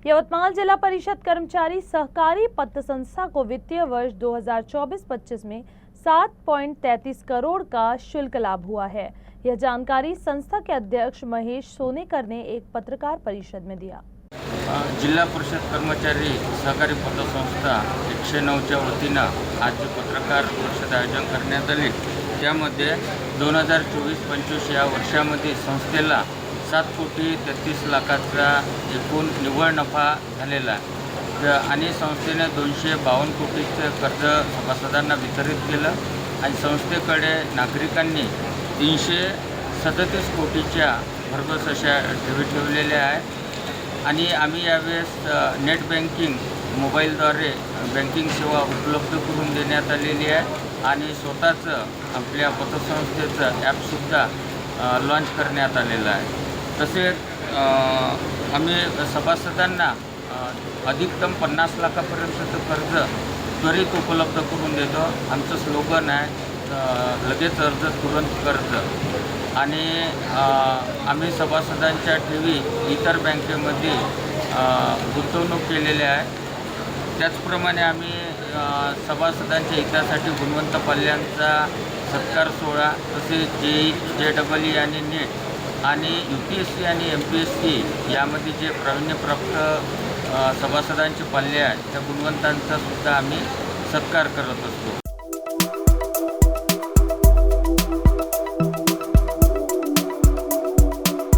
यवतमाल जिला परिषद कर्मचारी सहकारी पत्र संस्था को वित्तीय वर्ष 2024-25 में 7.33 करोड़ का शुल्क लाभ हुआ है। यह जानकारी संस्था के अध्यक्ष महेश सोनेकर ने एक पत्रकार परिषद में दिया। जिल्हा परिषद कर्मचारी सहकारी पत्र संस्था 109च्या वतीनं आज पत्रकार परिषद आयोजन करण्यात आले। त्यामध्ये 2024-25 या वर्षामध्ये संस्थेला 7,33,00,000चा एकूण निव्वळ नफा झालेला आहे आणि संस्थेने 252 कोटीचे कर्ज सभासदांना वितरित केलं आणि संस्थेकडे नागरिकांनी 337 कोटीच्या भरघोस अशा ठेवी ठेवलेल्या आहेत आणि आम्ही यावेळेस नेट बँकिंग मोबाईलद्वारे बँकिंग सेवा उपलब्ध करून देण्यात आलेली आहे आणि स्वतःचं आपल्या पतसंस्थेचं ॲपसुद्धा लॉन्च करण्यात आलेलं आहे। तसेच आम्ही सभासदांना अधिकतम 50 लाखापर्यंतचं कर्ज त्वरित उपलब्ध करून देतो। आमचं स्लोगन आहे लगेच अर्ज तुरंत कर्ज आणि आम्ही सभासदांच्या ठेवी इतर बँकेमध्ये गुंतवणूक केलेल्या आहे। त्याचप्रमाणे आम्ही सभासदांच्या हितासाठी गुणवंत पाल्यांचा सत्कार सोहळा तसेच JEE आणि नेट आणि UPSC आणि MPSC यामध्ये जे प्रावीण्यप्राप्त सभासदांचे पाल्य आहेत त्या गुणवंतांचा सुद्धा आम्ही सत्कार करत असतो।